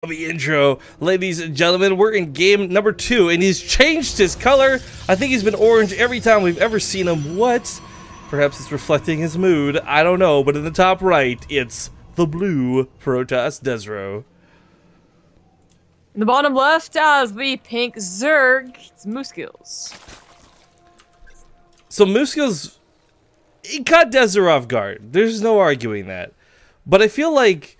The intro, ladies and gentlemen, we're in game number 2 and he's changed his color. I think he's been orange every time we've ever seen him. What? Perhaps it's reflecting his mood, I don't know, but in the top right it's the blue Protoss desRow. In the bottom left as the pink Zerg, it's Moosegills. So Moosegills, he caught desRow off guard, there's no arguing that, but I feel like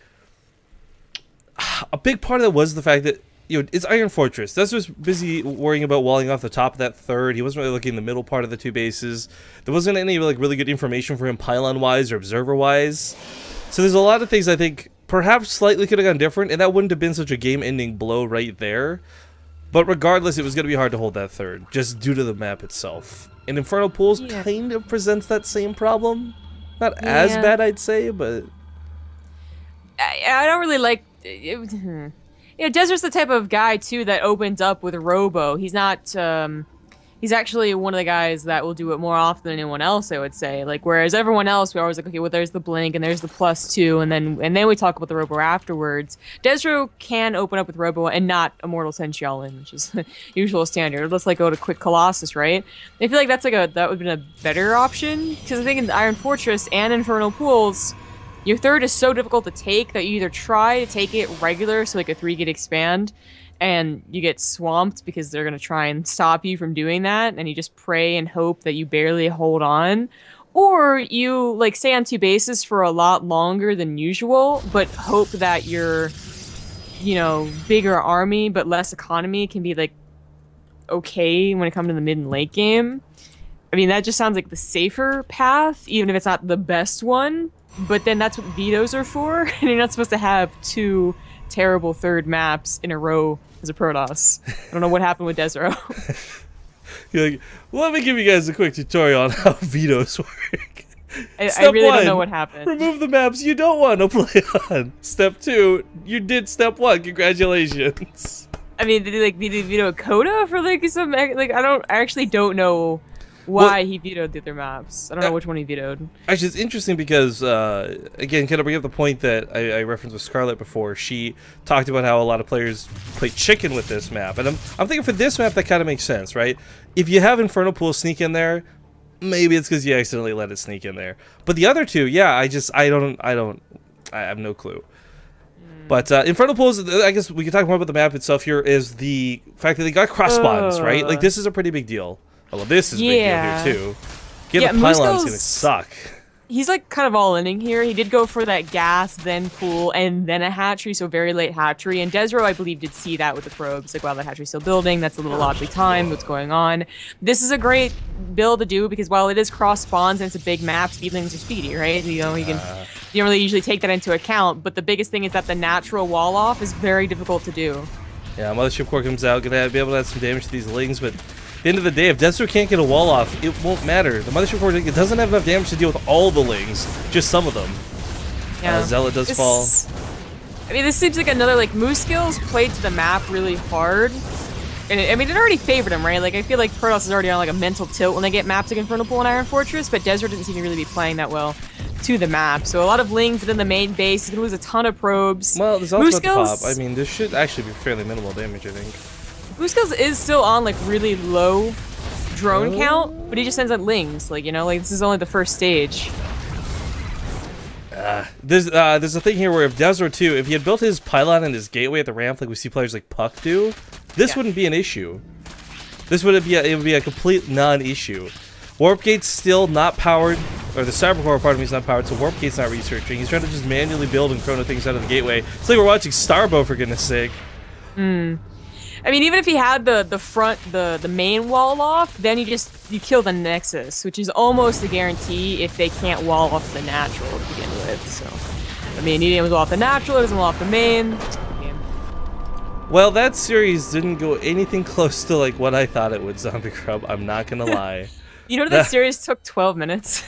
a big part of that was the fact that, you know, it's Iron Fortress. DesRow was busy worrying about walling off the top of that third. He wasn't really looking in the middle part of the two bases. There wasn't any like really good information for him pylon-wise or observer-wise. So there's a lot of things I think perhaps slightly could have gone different, and that wouldn't have been such a game-ending blow right there. But regardless, it was going to be hard to hold that third, just due to the map itself. And Infernal Pools kind of presents that same problem. Not as bad, I'd say, but... I don't really like... You know, desRow's the type of guy too that opens up with a robo. He's not he's actually one of the guys that will do it more often than anyone else, I would say. Like, whereas everyone else, we're always like, okay, well, there's the blink and there's the +2, and then we talk about the robo afterwards. desRow can open up with robo and not Immortal Sentialin, which is the usual standard. Let's like go to Quick Colossus, right? I feel like that's like that would have been a better option, because I think in Iron Fortress and Infernal Pools, your third is so difficult to take that you either try to take it regular, so like a 3-gate expand, and you get swamped because they're going to try and stop you from doing that, and you just pray and hope that you barely hold on, or you like stay on 2 bases for a lot longer than usual, but hope that your, you know, bigger army but less economy can be like okay when it comes to the mid and late game. I mean, that just sounds like the safer path, even if it's not the best one. But then that's what vetoes are for, and you're not supposed to have 2 terrible third maps in a row as a Protoss. I don't know what happened with desRow. You're like, well, let me give you guys a quick tutorial on how vetoes work. I really don't know what happened. Remove the maps you don't want to play on. Step 2, you did step 1. Congratulations. I mean, did they veto a coda for like some like I actually don't know why he vetoed the other maps. I don't know which one he vetoed. Actually, it's interesting because, again, kind of bring up the point that I referenced with Scarlet before. She talked about how a lot of players play chicken with this map. And I'm thinking for this map, that kind of makes sense, right? If you have Infernal Pool sneak in there, maybe it's because you accidentally let it sneak in there. But the other two, yeah, I have no clue. But Infernal Pools, I guess we can talk more about the map itself here, is the fact that they got cross spawns, right? Like, this is a pretty big deal. Well, this is a big deal here, too. Get the pylon's gonna suck. He's, like, kind of all in here. He did go for that gas, then pool, and then a hatchery, so very late hatchery. And desRow, I believe, did see that with the probes. Like, wow, that hatchery's still building. That's a little oddly timed. What's going on? This is a great build to do, because while it is cross spawns and it's a big map, speedlings are speedy, right? You know, you don't really usually take that into account. But the biggest thing is that the natural wall-off is very difficult to do. Yeah, Mothership Core comes out, gonna be able to add some damage to these lings, but at the end of the day, if desRow can't get a wall off, it won't matter. The Mothership Core, it doesn't have enough damage to deal with all the lings, just some of them. Yeah. Zealot does fall. I mean, this seems like another, like, Moosegills played to the map really hard. And I mean, it already favored him, right? Like, I feel like Protoss is already on, like, a mental tilt when they get maps like Infernal Pool and Iron Fortress, but desRow didn't seem to really be playing that well to the map. So a lot of lings in the main base. He's gonna lose a ton of probes. Well, there's also at the top. I mean, this should actually be fairly minimal damage, I think. Moosegills is still on, like, really low drone count, but he just sends out lings. Like, you know, like, this is only the first stage. There's a thing here where if desRow too, if he had built his pylon and his gateway at the ramp like we see players like Puck do, this wouldn't be an issue. This would be it would be a complete non-issue. Warp Gate's still not powered, or the Cybercore part of me is not powered, so Warp Gate's not researching. He's trying to just manually build and chrono things out of the gateway. It's like we're watching Starbow, for goodness sake. I mean, even if he had the main wall off, then you kill the Nexus, which is almost a guarantee if they can't wall off the natural to begin with. So, I mean, he didn't wall off the natural, he doesn't wall off the main. Well, that series didn't go anything close to like what I thought it would, Zombie Grub. I'm not gonna lie. You know that series took 12 minutes?